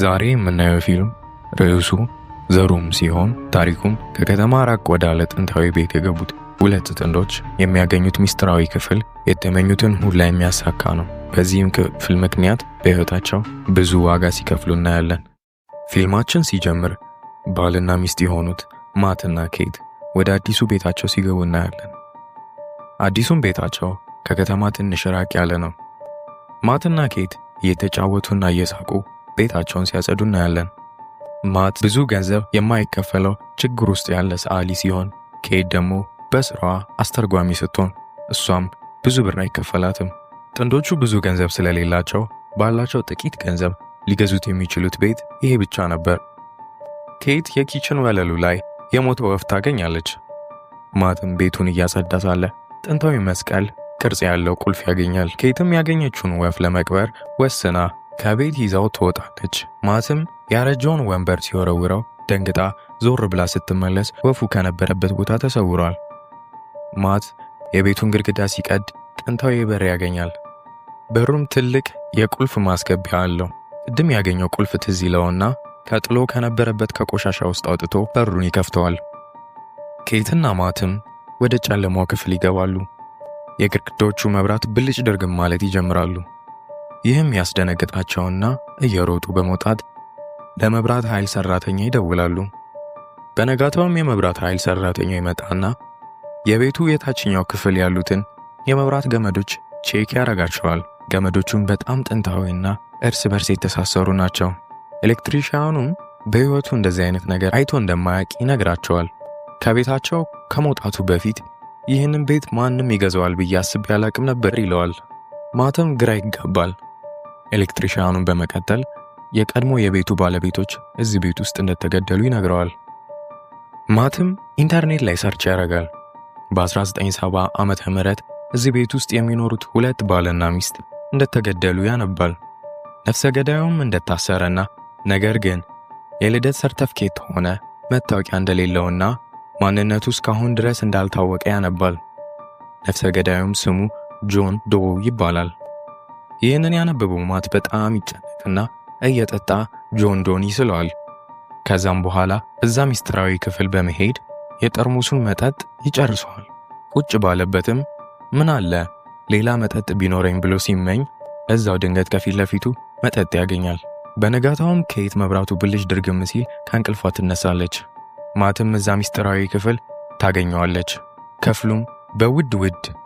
ዛሬ የምናየው ፊልም ርዕሱ ዘሩም ሲሆን ታሪኩም ከከተማ ራቅ ወዳለ ጥንታዊ ቤት የገቡት ሁለት ጥንዶች የሚያገኙት ሚስጥራዊ ክፍል የተመኙትን ሁላ የሚያሳካ ነው። በዚህም ክፍል ምክንያት በሕይወታቸው ብዙ ዋጋ ሲከፍሉ እናያለን። ፊልማችን ሲጀምር ባልና ሚስት የሆኑት ማትና ኬት ወደ አዲሱ ቤታቸው ሲገቡ እናያለን። አዲሱም ቤታቸው ከከተማ ትንሽ ራቅ ያለ ነው። ማትና ኬት እየተጫወቱና እየሳቁ ቤታቸውን ሲያጸዱ እናያለን። ማት ብዙ ገንዘብ የማይከፈለው ችግር ውስጥ ያለ ሰዓሊ ሲሆን ኬት ደግሞ በስራዋ አስተርጓሚ ስትሆን እሷም ብዙ ብር አይከፈላትም። ጥንዶቹ ብዙ ገንዘብ ስለሌላቸው ባላቸው ጥቂት ገንዘብ ሊገዙት የሚችሉት ቤት ይሄ ብቻ ነበር። ኬት የኪችን ወለሉ ላይ የሞተ ወፍ ታገኛለች። ማትም ቤቱን እያጸዳ ሳለ ጥንታዊ መስቀል ቅርጽ ያለው ቁልፍ ያገኛል። ኬትም ያገኘችውን ወፍ ለመቅበር ወስና ከቤት ይዛው ትወጣለች። ማትም ያረጀውን ወንበር ሲወረውረው ደንግጣ ዞር ብላ ስትመለስ ወፉ ከነበረበት ቦታ ተሰውሯል። ማት የቤቱን ግድግዳ ሲቀድ ጥንታዊ በር ያገኛል። በሩም ትልቅ የቁልፍ ማስገቢያ አለው። ቅድም ያገኘው ቁልፍ ትዝ ይለውና ከጥሎ ከነበረበት ከቆሻሻ ውስጥ አውጥቶ በሩን ይከፍተዋል። ኬትና ማትም ወደ ጨለማው ክፍል ይገባሉ። የግድግዳዎቹ መብራት ብልጭ ድርግም ማለት ይጀምራሉ። ይህም ያስደነግጣቸውና እየሮጡ በመውጣት ለመብራት ኃይል ሰራተኛ ይደውላሉ። በነጋታውም የመብራት ኃይል ሰራተኛው ይመጣና የቤቱ የታችኛው ክፍል ያሉትን የመብራት ገመዶች ቼክ ያደርጋቸዋል። ገመዶቹም በጣም ጥንታዊና እርስ በርስ የተሳሰሩ ናቸው። ኤሌክትሪሻኑም በሕይወቱ እንደዚህ አይነት ነገር አይቶ እንደማያውቅ ይነግራቸዋል። ከቤታቸው ከመውጣቱ በፊት ይህንን ቤት ማንም ይገዛዋል ብዬ አስቤ አላቅም ነበር ይለዋል። ማትም ግራ ይጋባል። ኤሌክትሪሻኑን በመቀጠል የቀድሞ የቤቱ ባለቤቶች እዚህ ቤት ውስጥ እንደተገደሉ ይነግረዋል። ማትም ኢንተርኔት ላይ ሰርች ያደርጋል። በ1970 ዓመተ ምህረት እዚህ ቤት ውስጥ የሚኖሩት ሁለት ባልና ሚስት እንደተገደሉ ያነባል። ነፍሰ ገዳዩም እንደታሰረና ነገር ግን የልደት ሰርተፍኬት ሆነ መታወቂያ እንደሌለውና ማንነቱ እስካሁን ድረስ እንዳልታወቀ ያነባል። ነፍሰ ገዳዩም ስሙ ጆን ዶ ይባላል። ይህንን ያነበበው ማት በጣም ይጨነቅና እየጠጣ ጆን ዶን ይስለዋል። ከዛም በኋላ እዛ ሚስጥራዊ ክፍል በመሄድ የጠርሙሱን መጠጥ ይጨርሰዋል። ቁጭ ባለበትም ምን አለ ሌላ መጠጥ ቢኖረኝ ብሎ ሲመኝ እዛው ድንገት ከፊት ለፊቱ መጠጥ ያገኛል። በነጋታውም ኬት መብራቱ ብልጭ ድርግም ሲል ከእንቅልፏ ትነሳለች። ማትም እዛ ሚስጥራዊ ክፍል ታገኘዋለች። ክፍሉም በውድ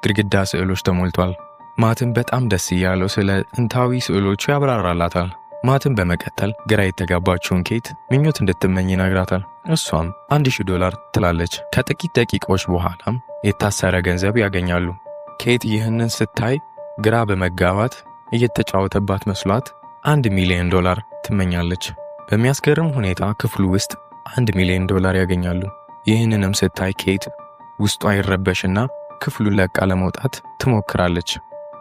ግድግዳ ስዕሎች ተሞልቷል። ማትም በጣም ደስ እያለው ስለ ጥንታዊ ስዕሎቹ ያብራራላታል። ማትም በመቀጠል ግራ የተጋባችውን ኬት ምኞት እንድትመኝ ይነግራታል። እሷም $1000 ትላለች። ከጥቂት ደቂቃዎች በኋላም የታሰረ ገንዘብ ያገኛሉ። ኬት ይህንን ስታይ ግራ በመጋባት እየተጫወተባት መስሏት $1 ሚሊዮን ትመኛለች። በሚያስገርም ሁኔታ ክፍሉ ውስጥ $1 ሚሊዮን ያገኛሉ። ይህንንም ስታይ ኬት ውስጧ ይረበሽና ክፍሉን ለቃ ለመውጣት ትሞክራለች።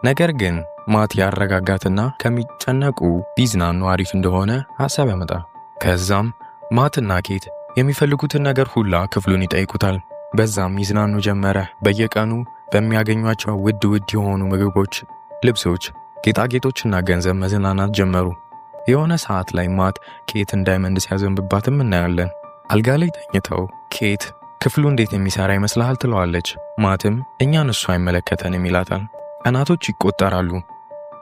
ነገር ግን ማት ያረጋጋትና ከሚጨነቁ ቢዝናኑ አሪፍ እንደሆነ ሐሳብ ያመጣል። ከዛም ማትና ኬት የሚፈልጉትን ነገር ሁላ ክፍሉን ይጠይቁታል። በዛም ይዝናኑ ጀመረ። በየቀኑ በሚያገኟቸው ውድ የሆኑ ምግቦች፣ ልብሶች፣ ጌጣጌጦችና ገንዘብ መዝናናት ጀመሩ። የሆነ ሰዓት ላይ ማት ኬትን ዳይመንድ ሲያዘንብባትም እናያለን። አልጋ ላይ ተኝተው ኬት ክፍሉ እንዴት የሚሰራ ይመስልሃል ትለዋለች። ማትም እኛን እሱ አይመለከተንም ይላታል። ቀናቶች ይቆጠራሉ።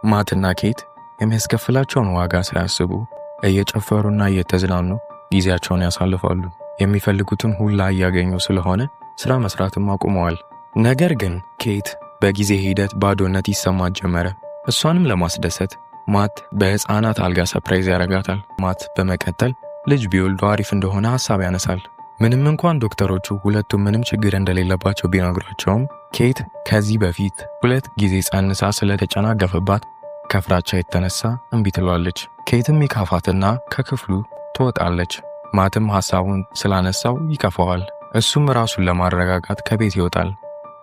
ማትና ኬት የሚያስከፍላቸውን ዋጋ ሳያስቡ እየጨፈሩና እየተዝናኑ ጊዜያቸውን ያሳልፋሉ። የሚፈልጉትን ሁላ እያገኙ ስለሆነ ስራ መስራትም አቁመዋል። ነገር ግን ኬት በጊዜ ሂደት ባዶነት ይሰማት ጀመረ። እሷንም ለማስደሰት ማት በሕፃናት አልጋ ሰርፕራይዝ ያደርጋታል። ማት በመቀጠል ልጅ ቢወልዱ አሪፍ እንደሆነ ሐሳብ ያነሳል። ምንም እንኳን ዶክተሮቹ ሁለቱም ምንም ችግር እንደሌለባቸው ቢነግሯቸውም ኬት ከዚህ በፊት 2 ጊዜ ጸንሳ ስለተጨናገፈባት ከፍራቻ የተነሳ እምቢ ትለዋለች። ኬትም ይካፋትና ከክፍሉ ትወጣለች። ማትም ሐሳቡን ስላነሳው ይከፋዋል። እሱም ራሱን ለማረጋጋት ከቤት ይወጣል።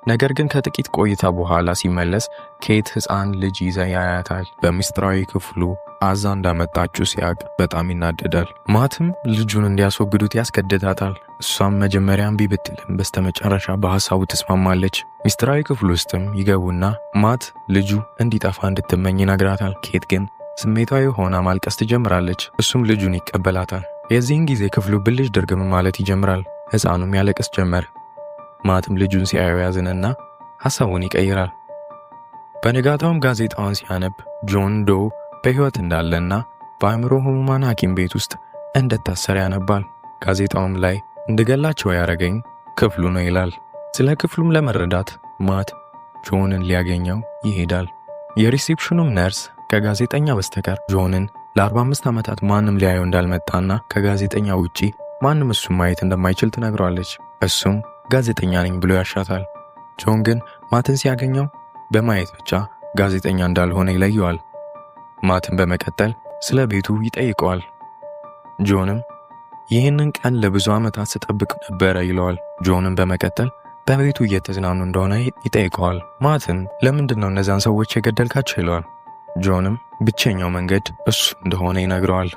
ነገር ግን ከጥቂት ቆይታ በኋላ ሲመለስ ኬት ሕፃን ልጅ ይዛ ያያታል። በሚስጥራዊ ክፍሉ አዛ እንዳመጣችው ሲያቅ በጣም ይናደዳል። ማትም ልጁን እንዲያስወግዱት ያስገድዳታል። እሷም መጀመሪያ እምቢ ብትልም በስተመጨረሻ በሐሳቡ ትስማማለች። ሚስጥራዊ ክፍል ውስጥም ይገቡና ማት ልጁ እንዲጠፋ እንድትመኝ ይነግራታል። ኬት ግን ስሜታዊ ሆና ማልቀስ ትጀምራለች። እሱም ልጁን ይቀበላታል። የዚህን ጊዜ ክፍሉ ብልጭ ድርግም ማለት ይጀምራል። ሕፃኑም ያለቅስ ጀመር። ማትም ልጁን ሲያዩ ያዝንና ሐሳቡን ይቀይራል። በንጋታውም ጋዜጣውን ሲያነብ ጆን ዶ በሕይወት እንዳለና በአእምሮ ሕሙማን ሐኪም ቤት ውስጥ እንደታሰረ ያነባል። ጋዜጣውም ላይ እንድገላቸው ያረገኝ ክፍሉ ነው ይላል። ስለ ክፍሉም ለመረዳት ማት ጆንን ሊያገኘው ይሄዳል። የሪሴፕሽኑም ነርስ ከጋዜጠኛ በስተቀር ጆንን ለ45 ዓመታት ማንም ሊያየው እንዳልመጣና ከጋዜጠኛ ውጪ ማንም እሱን ማየት እንደማይችል ትነግረዋለች። እሱም ጋዜጠኛ ነኝ ብሎ ያሻታል። ጆን ግን ማትን ሲያገኘው በማየት ብቻ ጋዜጠኛ እንዳልሆነ ይለየዋል። ማትን በመቀጠል ስለ ቤቱ ይጠይቀዋል። ጆንም ይህንን ቀን ለብዙ ዓመታት ስጠብቅ ነበረ ይለዋል። ጆንም በመቀጠል በቤቱ እየተዝናኑ እንደሆነ ይጠይቀዋል። ማትን ለምንድን ነው እነዛን ሰዎች የገደልካቸው ይለዋል። ጆንም ብቸኛው መንገድ እሱ እንደሆነ ይነግረዋል።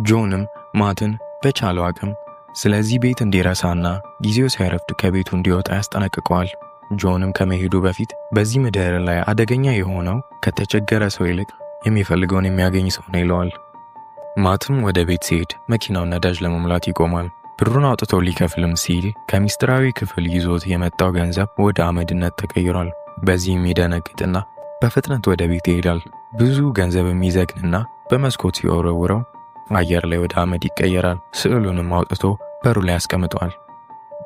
ጆንም ማትን በቻለው አቅም ስለዚህ ቤት እንዲረሳና ጊዜው ሳይረፍድ ከቤቱ እንዲወጣ ያስጠነቅቀዋል። ጆንም ከመሄዱ በፊት በዚህ ምድር ላይ አደገኛ የሆነው ከተቸገረ ሰው ይልቅ የሚፈልገውን የሚያገኝ ሰው ነው ይለዋል። ማትም ወደ ቤት ሲሄድ መኪናውን ነዳጅ ለመሙላት ይቆማል። ብሩን አውጥቶ ሊከፍልም ሲል ከምስጢራዊ ክፍል ይዞት የመጣው ገንዘብ ወደ አመድነት ተቀይሯል። በዚህም ይደነግጥና በፍጥነት ወደ ቤት ይሄዳል። ብዙ ገንዘብ የሚዘግንና በመስኮት ሲወረውረው አየር ላይ ወደ አመድ ይቀየራል። ስዕሉንም አውጥቶ በሩ ላይ ያስቀምጠዋል።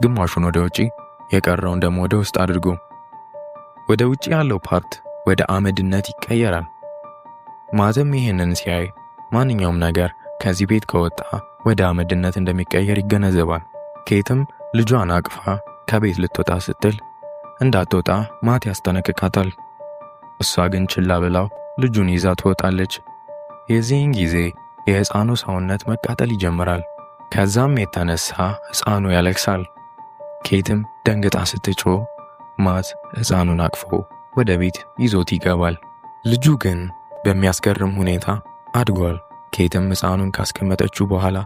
ግማሹን ወደ ውጪ የቀረውን ደግሞ ወደ ውስጥ አድርጎ ወደ ውጪ ያለው ፓርት ወደ አመድነት ይቀየራል። ማትም ይህንን ሲያይ ማንኛውም ነገር ከዚህ ቤት ከወጣ ወደ አመድነት እንደሚቀየር ይገነዘባል። ኬትም ልጇን አቅፋ ከቤት ልትወጣ ስትል እንዳትወጣ ማት ያስጠነቅቃታል። እሷ ግን ችላ ብላው ልጁን ይዛ ትወጣለች። የዚህን ጊዜ የሕፃኑ ሰውነት መቃጠል ይጀምራል። ከዛም የተነሳ ሕፃኑ ያለቅሳል። ኬትም ደንግጣ ስትጮህ ማት ሕፃኑን አቅፎ ወደ ቤት ይዞት ይገባል። ልጁ ግን በሚያስገርም ሁኔታ አድጓል። ኬትም ሕፃኑን ካስቀመጠችው በኋላ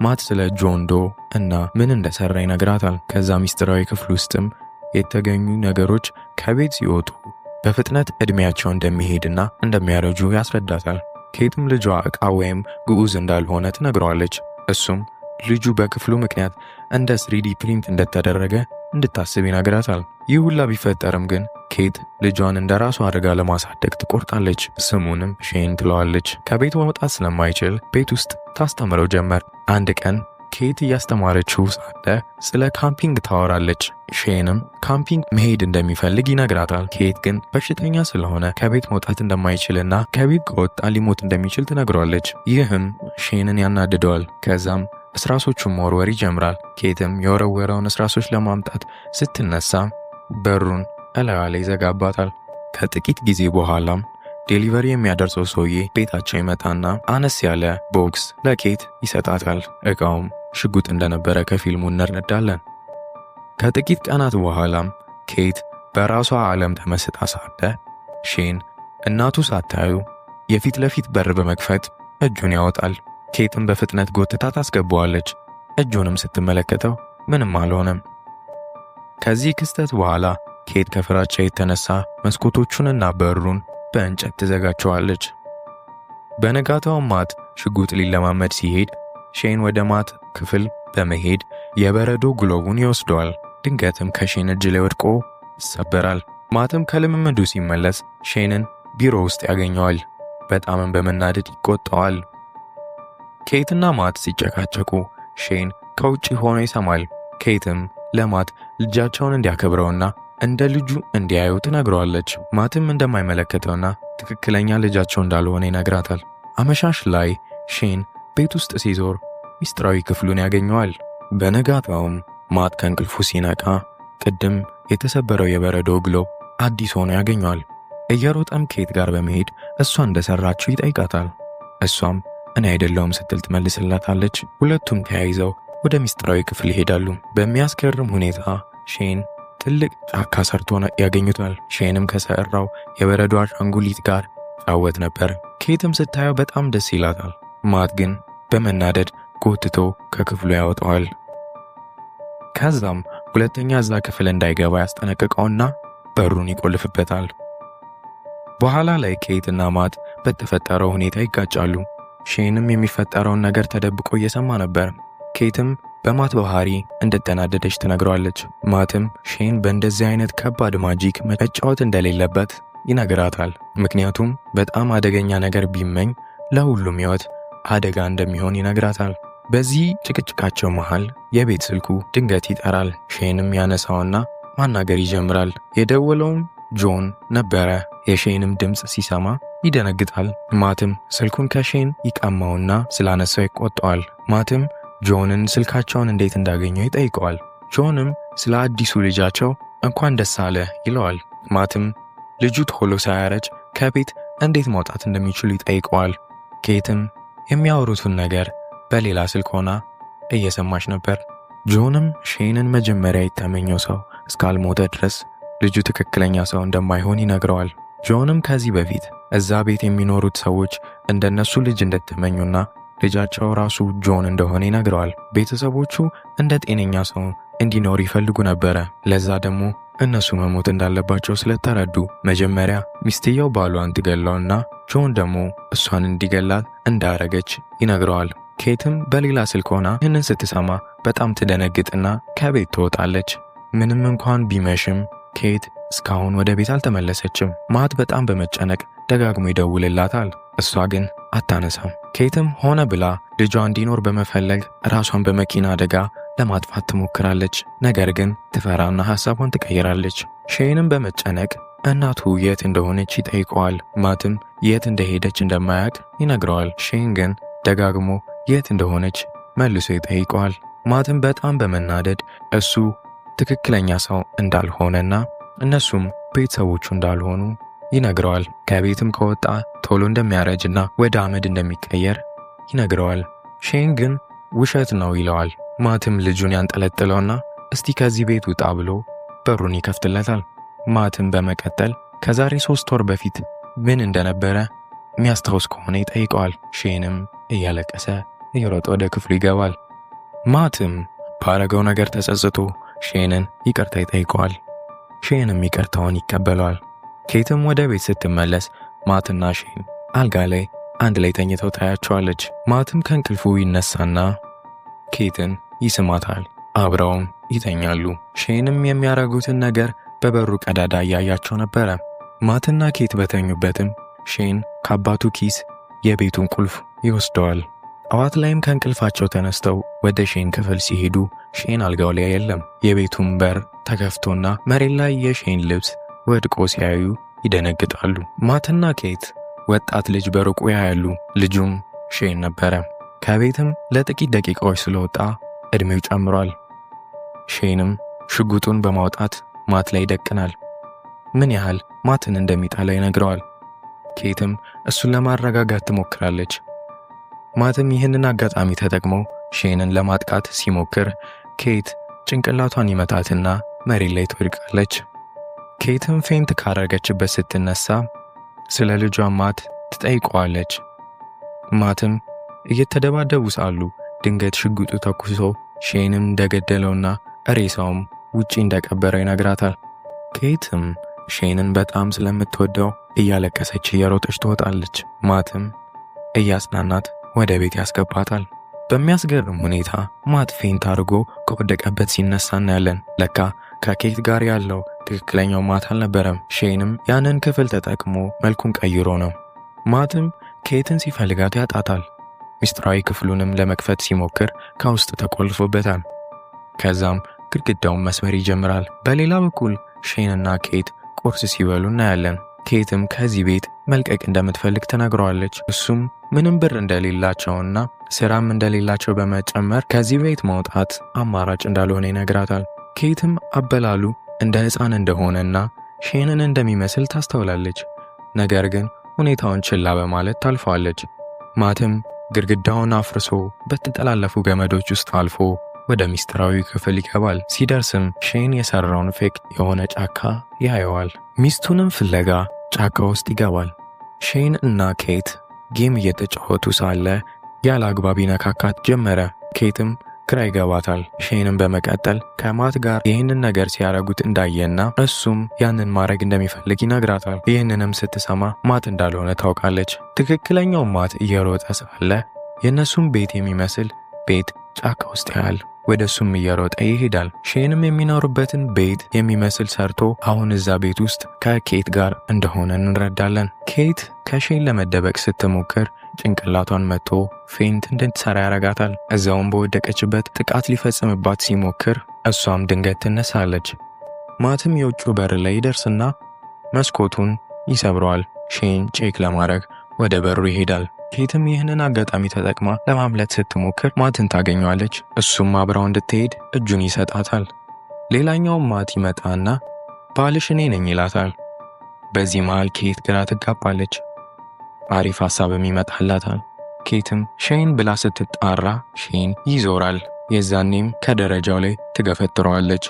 ማት ስለ ጆን ዶ እና ምን እንደሰራ ይነግራታል። ከዛ ሚስጥራዊ ክፍል ውስጥም የተገኙ ነገሮች ከቤት ሲወጡ በፍጥነት ዕድሜያቸው እንደሚሄድና እንደሚያረጁ ያስረዳታል። ኬትም ልጇ ዕቃ ወይም ግዑዝ እንዳልሆነ ትነግረዋለች። እሱም ልጁ በክፍሉ ምክንያት እንደ 3D ፕሪንት እንደተደረገ እንድታስብ ይነግራታል። ይህ ሁላ ቢፈጠርም ግን ኬት ልጇን እንደ ራሷ አድርጋ ለማሳደግ ትቆርጣለች። ስሙንም ሼን ትለዋለች። ከቤት መውጣት ስለማይችል ቤት ውስጥ ታስተምረው ጀመር። አንድ ቀን ኬት እያስተማረችው ሳለ ስለ ካምፒንግ ታወራለች። ሼንም ካምፒንግ መሄድ እንደሚፈልግ ይነግራታል። ኬት ግን በሽተኛ ስለሆነ ከቤት መውጣት እንደማይችልና ከቤት ከወጣ ሊሞት እንደሚችል ትነግረዋለች። ይህም ሼንን ያናድደዋል። ከዛም እስራሶቹን መወርወር ይጀምራል። ኬትም የወረወረውን እስራሶች ለማምጣት ስትነሳ በሩን እላዋ ላይ ይዘጋባታል። ከጥቂት ጊዜ በኋላም ዴሊቨሪ የሚያደርሰው ሰውዬ ቤታቸው ይመጣና አነስ ያለ ቦክስ ለኬት ይሰጣታል። ዕቃውም ሽጉጥ እንደነበረ ከፊልሙ እንረዳለን። ከጥቂት ቀናት በኋላም ኬት በራሷ ዓለም ተመስጣ ሳለ ሼን እናቱ ሳታዩ የፊት ለፊት በር በመክፈት እጁን ያወጣል። ኬትም በፍጥነት ጎትታ ታስገባዋለች። እጁንም ስትመለከተው ምንም አልሆነም። ከዚህ ክስተት በኋላ ኬት ከፍራቻ የተነሳ መስኮቶቹንና በሩን በእንጨት ትዘጋቸዋለች። በነጋታውም ማት ሽጉጥ ሊለማመድ ሲሄድ ሼን ወደ ማት ክፍል በመሄድ የበረዶ ግሎቡን ይወስደዋል። ድንገትም ከሼን እጅ ላይ ወድቆ ይሰበራል። ማትም ከልምምዱ ሲመለስ ሼንን ቢሮ ውስጥ ያገኘዋል። በጣምም በመናደድ ይቆጣዋል። ኬትና ማት ሲጨቃጨቁ ሼን ከውጪ ሆኖ ይሰማል። ኬትም ለማት ልጃቸውን እንዲያከብረውና እንደ ልጁ እንዲያዩ ትነግረዋለች። ማትም እንደማይመለከተውና ትክክለኛ ልጃቸው እንዳልሆነ ይነግራታል። አመሻሽ ላይ ሼን ቤት ውስጥ ሲዞር ሚስጥራዊ ክፍሉን ያገኘዋል። በነጋታውም ማት ከእንቅልፉ ሲነቃ ቅድም የተሰበረው የበረዶ ግሎብ አዲስ ሆኖ ያገኘዋል። እየሮጠም ኬት ጋር በመሄድ እሷ እንደሰራችው ይጠይቃታል። እሷም እኔ አይደለሁም ስትል ትመልስላታለች። ሁለቱም ተያይዘው ወደ ሚስጥራዊ ክፍል ይሄዳሉ። በሚያስገርም ሁኔታ ሼን ትልቅ ጫካ ሰርቶ ያገኙታል። ሼንም ከሰራው የበረዶ አሻንጉሊት ጋር ጫወት ነበር። ኬትም ስታየው በጣም ደስ ይላታል። ማት ግን በመናደድ ጎትቶ ከክፍሉ ያወጣዋል። ከዛም ሁለተኛ እዛ ክፍል እንዳይገባ ያስጠነቅቀውና በሩን ይቆልፍበታል። በኋላ ላይ ኬት እና ማት በተፈጠረው ሁኔታ ይጋጫሉ። ሼንም የሚፈጠረውን ነገር ተደብቆ እየሰማ ነበር። ኬትም በማት ባህሪ እንደተናደደች ትነግረዋለች። ማትም ሼን በእንደዚህ አይነት ከባድ ማጂክ መጫወት እንደሌለበት ይነግራታል። ምክንያቱም በጣም አደገኛ ነገር ቢመኝ ለሁሉም ሕይወት አደጋ እንደሚሆን ይነግራታል። በዚህ ጭቅጭቃቸው መሃል የቤት ስልኩ ድንገት ይጠራል። ሼንም ያነሳውና ማናገር ይጀምራል። የደወለውም ጆን ነበረ። የሼንም ድምፅ ሲሰማ ይደነግጣል። ማትም ስልኩን ከሼን ይቀማውና ስላነሳው ይቆጣዋል። ማትም ጆንን ስልካቸውን እንዴት እንዳገኘው ይጠይቀዋል። ጆንም ስለ አዲሱ ልጃቸው እንኳን ደስ አለ ይለዋል። ማትም ልጁ ቶሎ ሳያረጅ ከቤት እንዴት መውጣት እንደሚችሉ ይጠይቀዋል። ኬትም የሚያወሩትን ነገር በሌላ ስልክ ሆና እየሰማች ነበር። ጆንም ሼንን መጀመሪያ የተመኘው ሰው እስካልሞተ ድረስ ልጁ ትክክለኛ ሰው እንደማይሆን ይነግረዋል። ጆንም ከዚህ በፊት እዛ ቤት የሚኖሩት ሰዎች እንደነሱ ልጅ እንደተመኙና ልጃቸው ራሱ ጆን እንደሆነ ይነግረዋል። ቤተሰቦቹ እንደ ጤነኛ ሰው እንዲኖር ይፈልጉ ነበረ። ለዛ ደግሞ እነሱ መሞት እንዳለባቸው ስለተረዱ መጀመሪያ ሚስትየው ባሏን ትገላውና ጆን ደግሞ እሷን እንዲገላት እንዳረገች ይነግረዋል። ኬትም በሌላ ስልክ ሆና ይህንን ስትሰማ በጣም ትደነግጥና ከቤት ትወጣለች። ምንም እንኳን ቢመሽም ኬት እስካሁን ወደ ቤት አልተመለሰችም። ማት በጣም በመጨነቅ ደጋግሞ ይደውልላታል። እሷ ግን አታነሳም። ኬትም ሆነ ብላ ልጇ እንዲኖር በመፈለግ ራሷን በመኪና አደጋ ለማጥፋት ትሞክራለች። ነገር ግን ትፈራና ሐሳቧን ትቀይራለች። ሼንም በመጨነቅ እናቱ የት እንደሆነች ይጠይቀዋል። ማትም የት እንደሄደች እንደማያውቅ ይነግረዋል። ሼን ግን ደጋግሞ የት እንደሆነች መልሶ ይጠይቀዋል። ማትም በጣም በመናደድ እሱ ትክክለኛ ሰው እንዳልሆነና እነሱም ቤተሰቦቹ እንዳልሆኑ ይነግረዋል። ከቤትም ከወጣ ቶሎ እንደሚያረጅና ወደ አመድ እንደሚቀየር ይነግረዋል። ሼን ግን ውሸት ነው ይለዋል። ማትም ልጁን ያንጠለጥለውና እስቲ ከዚህ ቤት ውጣ ብሎ በሩን ይከፍትለታል። ማትም በመቀጠል ከዛሬ 3 ወር በፊት ምን እንደነበረ የሚያስታውስ ከሆነ ይጠይቀዋል። ሼንም እያለቀሰ እየሮጠ ወደ ክፍሉ ይገባል። ማትም ባረገው ነገር ተጸጽቶ ሼንን ይቅርታ ይጠይቀዋል። ሼንም ይቅርታውን ይቀበለዋል። ኬትም ወደ ቤት ስትመለስ ማትና ሼን አልጋ ላይ አንድ ላይ ተኝተው ታያቸዋለች። ማትም ከእንቅልፉ ይነሳና ኬትን ይስማታል። አብረውም ይተኛሉ። ሼንም የሚያረጉትን ነገር በበሩ ቀዳዳ እያያቸው ነበረ። ማትና ኬት በተኙበትም ሼን ከአባቱ ኪስ የቤቱን ቁልፍ ይወስደዋል። ጠዋት ላይም ከእንቅልፋቸው ተነስተው ወደ ሼን ክፍል ሲሄዱ ሼን አልጋው ላይ የለም። የቤቱን በር ተከፍቶና መሬት ላይ የሼን ልብስ ወድቆ ሲያዩ ይደነግጣሉ። ማትና ኬት ወጣት ልጅ በሩቁ ያያሉ። ልጁም ሼን ነበረ። ከቤትም ለጥቂት ደቂቃዎች ስለወጣ እድሜው ጨምሯል። ሼንም ሽጉጡን በማውጣት ማት ላይ ይደቅናል። ምን ያህል ማትን እንደሚጠላ ይነግረዋል። ኬትም እሱን ለማረጋጋት ትሞክራለች። ማትም ይህንን አጋጣሚ ተጠቅሞ ሼንን ለማጥቃት ሲሞክር ኬት ጭንቅላቷን ይመታትና መሬት ላይ ትወድቃለች። ኬትም ፌንት ካረገችበት ስትነሳ ስለ ልጇ ማት ትጠይቀዋለች። ማትም እየተደባደቡ ሳሉ ድንገት ሽጉጡ ተኩሶ ሼንም እንደገደለውና ሬሳውም ውጪ እንደቀበረው ይነግራታል። ኬትም ሼንን በጣም ስለምትወደው እያለቀሰች እየሮጠች ትወጣለች። ማትም እያጽናናት ወደ ቤት ያስገባታል። በሚያስገርም ሁኔታ ማት ፌንት አድርጎ ከወደቀበት ሲነሳ እናያለን። ለካ ከኬት ጋር ያለው ትክክለኛው ማት አልነበረም። ሼንም ያንን ክፍል ተጠቅሞ መልኩን ቀይሮ ነው። ማትም ኬትን ሲፈልጋት ያጣታል። ሚስጥራዊ ክፍሉንም ለመክፈት ሲሞክር ከውስጥ ተቆልፎበታል። ከዛም ግድግዳውን መስበር ይጀምራል። በሌላ በኩል ሼንና ኬት ቁርስ ሲበሉ እናያለን። ኬትም ከዚህ ቤት መልቀቅ እንደምትፈልግ ትነግረዋለች። እሱም ምንም ብር እንደሌላቸውና ስራም እንደሌላቸው በመጨመር ከዚህ ቤት መውጣት አማራጭ እንዳልሆነ ይነግራታል። ኬትም አበላሉ እንደ ሕፃን እንደሆነና ሼንን እንደሚመስል ታስተውላለች። ነገር ግን ሁኔታውን ችላ በማለት ታልፈዋለች። ማትም ግድግዳውን አፍርሶ በተጠላለፉ ገመዶች ውስጥ አልፎ ወደ ሚስጥራዊ ክፍል ይገባል። ሲደርስም ሼን የሰራውን ፌክ የሆነ ጫካ ያየዋል። ሚስቱንም ፍለጋ ጫካ ውስጥ ይገባል። ሼን እና ኬት ጌም እየተጫወቱ ሳለ ያለ አግባብ ይነካካት ጀመረ። ኬትም ግራ ይገባታል። ሼንም በመቀጠል ከማት ጋር ይህንን ነገር ሲያደርጉት እንዳየና እሱም ያንን ማድረግ እንደሚፈልግ ይነግራታል። ይህንንም ስትሰማ ማት እንዳልሆነ ታውቃለች። ትክክለኛው ማት እየሮጠ ሳለ የእነሱም ቤት የሚመስል ቤት ጫካ ውስጥ ያያል። ወደ እሱም እየሮጠ ይሄዳል። ሼንም የሚኖሩበትን ቤት የሚመስል ሰርቶ አሁን እዛ ቤት ውስጥ ከኬት ጋር እንደሆነ እንረዳለን። ኬት ከሼን ለመደበቅ ስትሞክር ጭንቅላቷን መጥቶ ፌንት እንድትሰራ ያረጋታል። እዛውም በወደቀችበት ጥቃት ሊፈጽምባት ሲሞክር እሷም ድንገት ትነሳለች። ማትም የውጭው በር ላይ ይደርስና መስኮቱን ይሰብረዋል። ሼን ቼክ ለማድረግ ወደ በሩ ይሄዳል። ኬትም ይህንን አጋጣሚ ተጠቅማ ለማምለጥ ስትሞክር ማትን ታገኘዋለች። እሱም አብራው እንድትሄድ እጁን ይሰጣታል። ሌላኛው ማት ይመጣና ባልሽ እኔ ነኝ ይላታል። በዚህ መሃል ኬት ግራ ትጋባለች። አሪፍ ሐሳብም ይመጣላታል። ኬትም ሼን ብላ ስትጣራ ሼን ይዞራል። የዛኔም ከደረጃው ላይ ትገፈትረዋለች።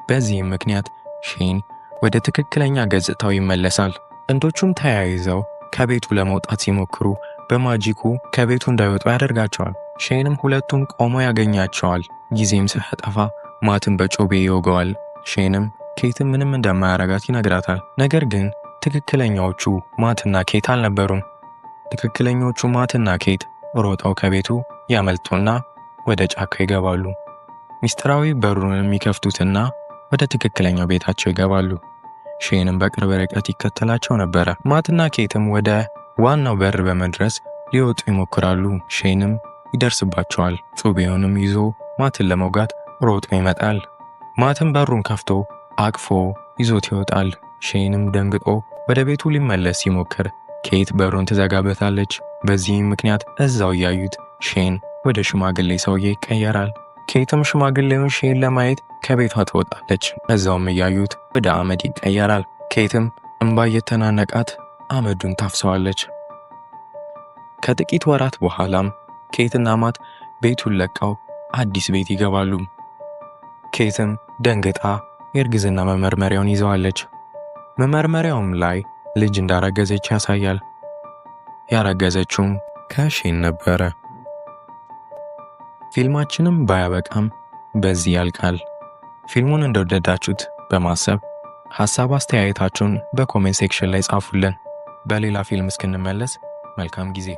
በዚህም ምክንያት ሼን ወደ ትክክለኛ ገጽታው ይመለሳል። ጥንዶቹም ተያይዘው ከቤቱ ለመውጣት ሲሞክሩ በማጂኩ ከቤቱ እንዳይወጡ ያደርጋቸዋል። ሼንም ሁለቱም ቆሞ ያገኛቸዋል። ጊዜም ሳያጠፋ ማትን በጮቤ ይወገዋል። ሼንም ኬትም ምንም እንደማያረጋት ይነግራታል። ነገር ግን ትክክለኛዎቹ ማትና ኬት አልነበሩም። ትክክለኞቹ ማትና ኬት ሮጠው ከቤቱ ያመልጡና ወደ ጫካ ይገባሉ። ሚስጥራዊ በሩን የሚከፍቱትና ወደ ትክክለኛው ቤታቸው ይገባሉ። ሼንም በቅርብ ርቀት ይከተላቸው ነበረ። ማትና ኬትም ወደ ዋናው በር በመድረስ ሊወጡ ይሞክራሉ። ሼንም ይደርስባቸዋል። ጩቤውንም ይዞ ማትን ለመውጋት ሮጦ ይመጣል። ማትን በሩን ከፍቶ አቅፎ ይዞት ይወጣል። ሼንም ደንግጦ ወደ ቤቱ ሊመለስ ሲሞክር ኬት በሩን ትዘጋበታለች። በዚህም ምክንያት እዛው እያዩት ሼን ወደ ሽማግሌ ሰውዬ ይቀየራል። ኬትም ሽማግሌውን ሼን ለማየት ከቤቷ ትወጣለች። እዛውም እያዩት ወደ አመድ ይቀየራል። ኬትም እንባ እየተናነቃት አመዱን ታፍሰዋለች። ከጥቂት ወራት በኋላም ኬትና ማት ቤቱን ለቀው አዲስ ቤት ይገባሉ። ኬትም ደንግጣ የእርግዝና መመርመሪያውን ይዘዋለች። መመርመሪያውም ላይ ልጅ እንዳረገዘች ያሳያል። ያረገዘችውም ከሼን ነበረ። ፊልማችንም ባያበቃም በዚህ ያልቃል። ፊልሙን እንደወደዳችሁት በማሰብ ሐሳብ አስተያየታችሁን በኮሜንት ሴክሽን ላይ ጻፉልን። በሌላ ፊልም እስክንመለስ መልካም ጊዜ